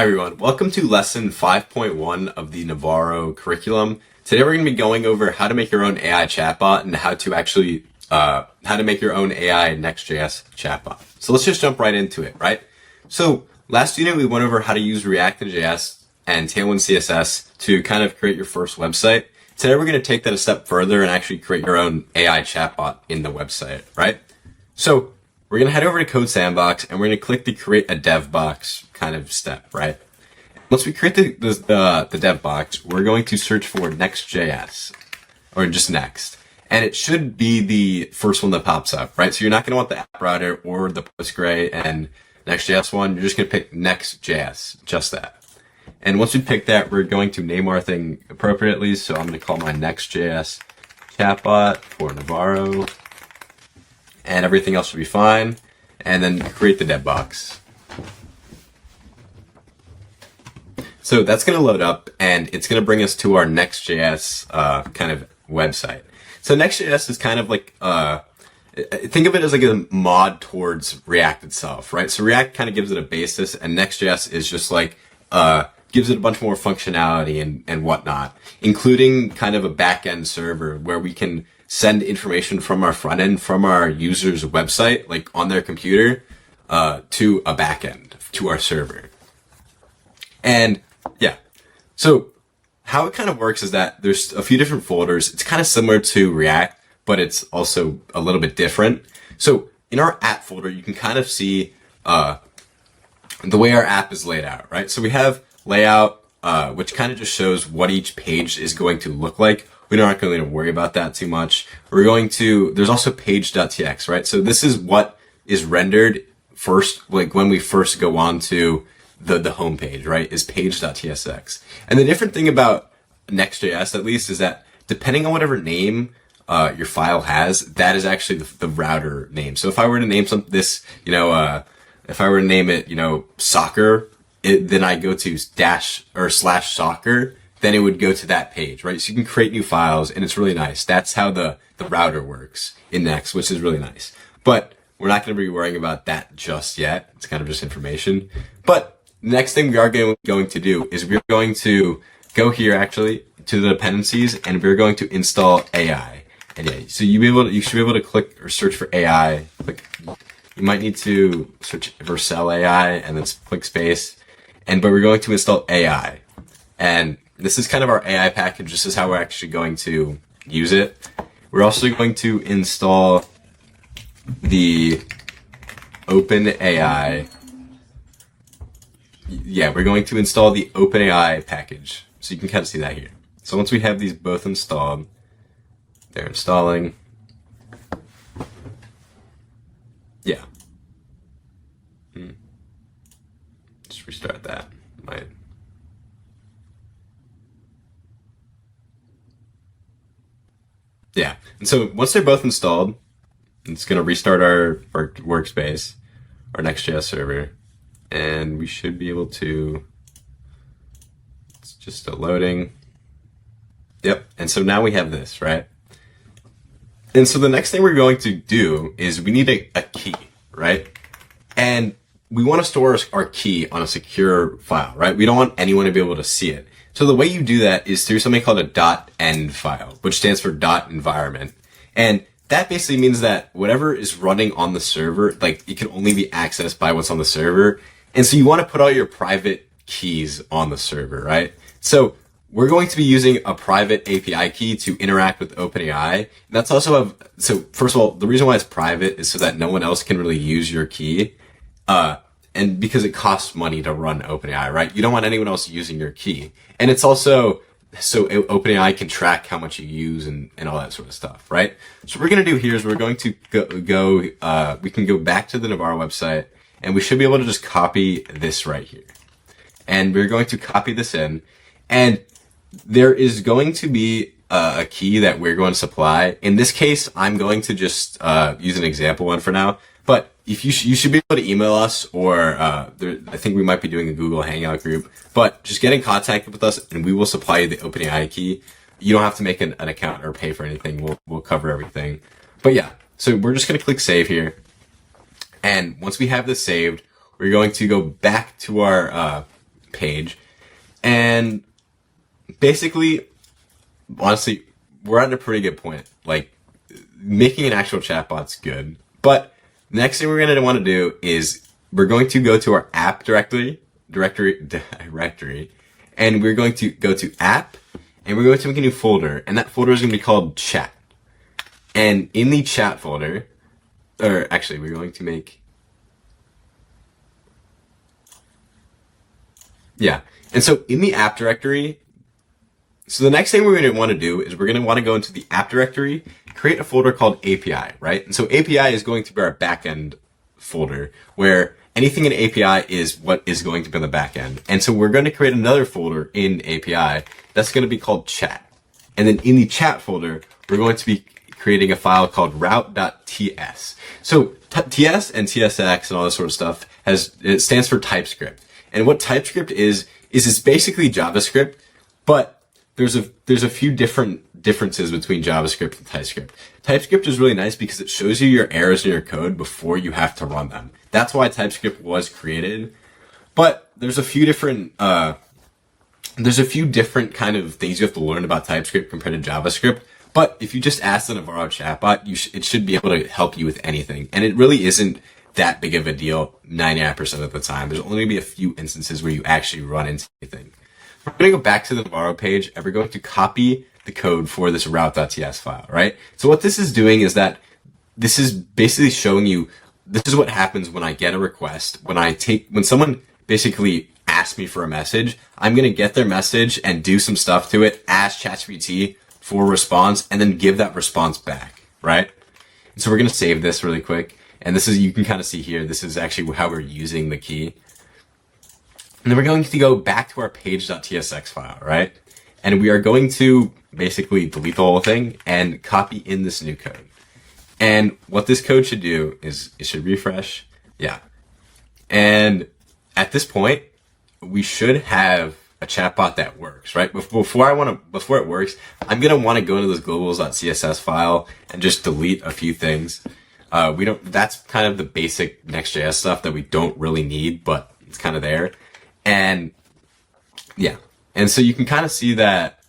Hi everyone, welcome to lesson 5.1 of the Nivaro curriculum. Today we're going to be going over how to make your own AI chatbot and how to make your own AI Next.js chatbot. So let's just jump right into it, right? So last unit we went over how to use React.js and Tailwind CSS to kind of create your first website. Today we're going to take that a step further and actually create your own AI chatbot in the website, right? So we're going to head over to Code Sandbox and we're going to click the create a dev box kind of step, right? Once we create the dev box, we're going to search for Next.js or just Next. And it should be the first one that pops up, right? So you're not going to want the app router or the Postgre and Next.js one. You're just going to pick Next.js, just that. And once we pick that, we're going to name our thing appropriately. So I'm going to call my Next.js chatbot for Nivaro. And everything else should be fine. And then create the dev box. So that's going to load up and it's going to bring us to our Next.js kind of website. So Next.js is kind of like, think of it as like a mod towards React itself, right? So React kind of gives it a basis and Next.js is just like, gives it a bunch more functionality and whatnot, including kind of a back-end server where we can send information from our front end, from our user's website, like on their computer, to a back-end, to our server. And yeah, so how it kind of works is that there's a few different folders. It's kind of similar to React, but it's also a little bit different. So in our app folder, you can kind of see the way our app is laid out, right? So we have layout, which kind of just shows what each page is going to look like. We're not going to worry about that too much. There's also page.tx, right? So this is what is rendered first, like when we first go on to the home page, right, is page.tsx. And the different thing about Next.js, at least, is that depending on whatever name your file has, that is actually the router name. So if I were to name if I were to name it, soccer, then I go to / soccer, then it would go to that page, right? So you can create new files and it's really nice. That's how the router works in Next, which is really nice. But we're not going to be worrying about that just yet. It's kind of just information. But the next thing we are going to do is we're going to go here actually to the dependencies and we're going to install AI. And yeah, so you should be able to click or search for AI. You might need to search Vercel AI and then click space. But we're going to install AI. And this is kind of our AI package. This is how we're actually going to use it. We're also going to install the OpenAI. Yeah, we're going to install the OpenAI package. So you can kind of see that here. So once we have these both installed, they're installing. Yeah. Just restart that. Yeah. And so once they're both installed, it's going to restart our workspace, our Next.js server. And we should be able to, it's just a loading. Yep. And so now we have this, right? And so the next thing we're going to do is we need a key, right? And we want to store our key on a secure file, right? We don't want anyone to be able to see it. So the way you do that is through something called a .env file, which stands for .environment. And that basically means that whatever is running on the server, like it can only be accessed by what's on the server. And so you want to put all your private keys on the server, right? So we're going to be using a private API key to interact with OpenAI. And that's also so first of all, the reason why it's private is so that no one else can really use your key. And because it costs money to run OpenAI, right? You don't want anyone else using your key. And it's also so OpenAI can track how much you use and all that sort of stuff, right? So what we're going to do here is we're going to we can go back to the Nivaro website and we should be able to just copy this right here. And we're going to copy this in and there is going to be a key that we're going to supply. In this case, I'm going to just use an example one for now. But if you should be able to email us or I think we might be doing a Google Hangout group. But just get in contact with us and we will supply you the OpenAI key. You don't have to make an account or pay for anything. We'll cover everything. But yeah, so we're just going to click save here. And once we have this saved, we're going to go back to our page. And basically, honestly, we're at a pretty good point. Like, making an actual chatbot's good. But the next thing we're going to want to do is we're going to go to our app directory, and we're going to go to app, and we're going to make a new folder, and that folder is going to be called chat. And in the chat folder, or actually, we're going to make, yeah. And so in the app directory, so the next thing we're going to want to do is we're going to want to go into the app directory, create a folder called API, right? And so API is going to be our backend folder, where anything in API is what is going to be on the backend. And so we're going to create another folder in API that's going to be called chat. And then in the chat folder, we're going to be creating a file called route.ts. So TS and TSX and all this sort of stuff it stands for TypeScript. And what TypeScript is it's basically JavaScript, but there's a few differences between JavaScript and TypeScript. TypeScript is really nice because it shows you your errors in your code before you have to run them. That's why TypeScript was created. But there's a few different kind of things you have to learn about TypeScript compared to JavaScript. But if you just ask the Nivaro chatbot, it should be able to help you with anything. And it really isn't that big of a deal 99% of the time. There's only going to be a few instances where you actually run into anything. We're going to go back to the Nivaro page, and we're going to copy the code for this route.ts file, right? So what this is doing is that this is basically showing you, this is what happens when I get a request. When someone basically asks me for a message, I'm going to get their message and do some stuff to it, ask ChatGPT for a response, and then give that response back, right? And so we're going to save this really quick. And this is, you can kind of see here, this is actually how we're using the key. And then we're going to go back to our page.tsx file, right? And we are going to basically delete the whole thing and copy in this new code. And what this code should do is it should refresh. Yeah. And at this point, we should have a chatbot that works, right? Before it works, I'm going to want to go into this globals.css file and just delete a few things. That's kind of the basic Next.js stuff that we don't really need, but it's kind of there. And yeah. And so you can kind of see that,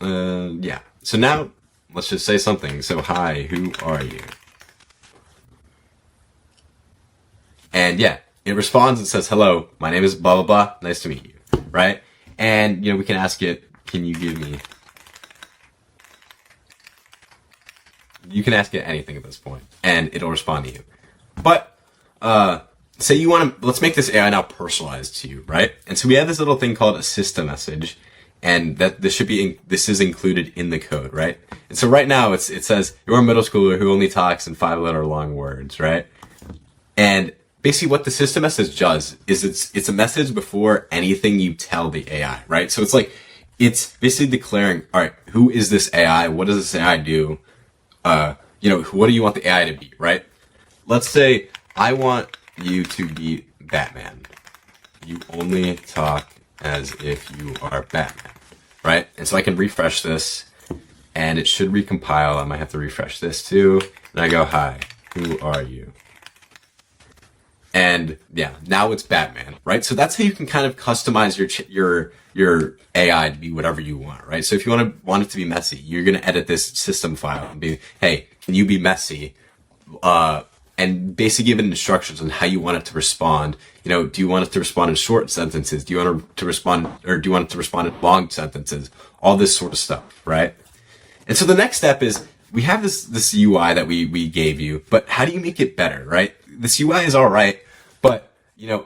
yeah. So now let's just say something. So, hi, who are you? And yeah, it responds and says, hello, my name is blah, blah, blah. Nice to meet you. Right? And, we can ask it, can you give me, you can ask it anything at this point and it'll respond to you. But, say you want to, let's make this AI now personalized to you, right? And so we have this little thing called a system message, and that this is included in the code, right? And so right now it says, you're a middle schooler who only talks in 5-letter long words, right? And basically what the system message does is it's a message before anything you tell the AI, right? So it's basically declaring, all right, who is this AI? What does this AI do? What do you want the AI to be, right? Let's say I want you to be Batman. You only talk as if you are Batman, right? And so I can refresh this and it should recompile. I might have to refresh this too. And I go, hi, who are you? And yeah, now it's Batman, right? So that's how you can kind of customize your AI to be whatever you want, right? So if you want it to be messy, you're going to edit this system file and be, hey, can you be messy? And basically give it instructions on how you want it to respond. Do you want it to respond in short sentences? Do you want it to respond in long sentences? All this sort of stuff, right? And so the next step is we have this UI that we gave you, but how do you make it better, right? This UI is all right, but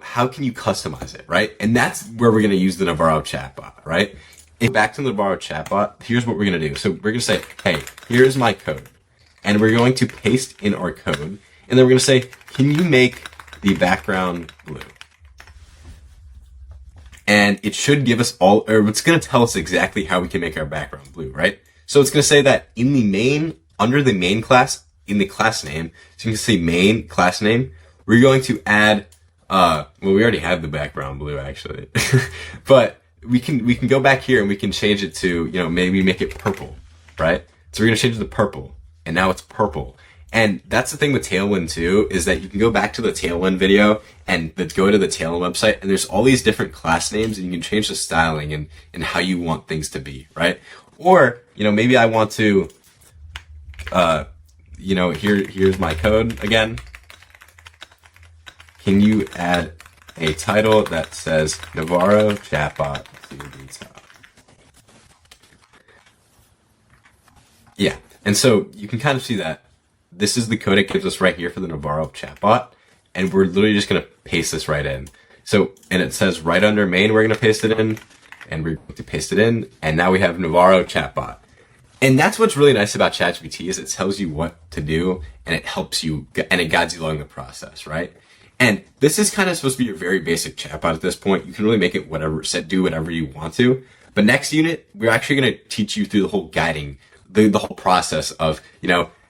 how can you customize it, right? And that's where we're going to use the Nivaro chatbot, right? Back to the Nivaro chatbot, here's what we're going to do. So we're going to say, hey, here's my code. And we're going to paste in our code. And then we're going to say, can you make the background blue? And it should give us it's going to tell us exactly how we can make our background blue, right? So it's going to say that under the main class, in the class name, so you can say main class name, we're going to add, we already have the background blue actually, but we can go back here and we can change it to, maybe make it purple, right? So we're going to change it to purple, and now it's purple. And that's the thing with Tailwind too, is that you can go back to the Tailwind video and go to the Tailwind website, and there's all these different class names, and you can change the styling and how you want things to be, right? Or, maybe I want to, here's my code again. Can you add a title that says Nivaro Chatbot to the top? Yeah. And so you can kind of see that this is the code it gives us right here for the Nivaro Chatbot. And we're literally just going to paste this right in. So, and it says right under main, we're going to paste it in, and we're going to paste it in. And now we have Nivaro Chatbot. And that's what's really nice about ChatGPT is it tells you what to do, and it helps you, and it guides you along the process, right? And this is kind of supposed to be a very basic chatbot at this point. You can really make it do whatever you want to. But next unit, we're actually going to teach you through the whole guiding, the whole process of,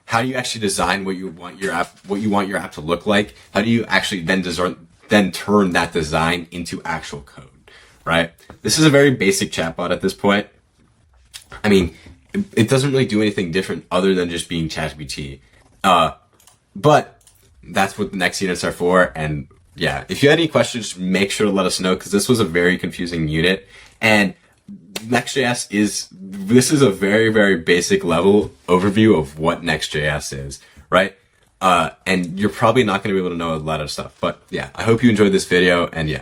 how do you actually design what you want your app to look like? How do you actually then turn that design into actual code, right? This is a very basic chatbot at this point. I mean, it doesn't really do anything different other than just being ChatGPT. But that's what the next units are for. And yeah, if you had any questions, make sure to let us know, because this was a very confusing unit. And Next.js this is a very, very basic level overview of what Next.js is, right? And you're probably not going to be able to know a lot of stuff. But yeah, I hope you enjoyed this video, and yeah.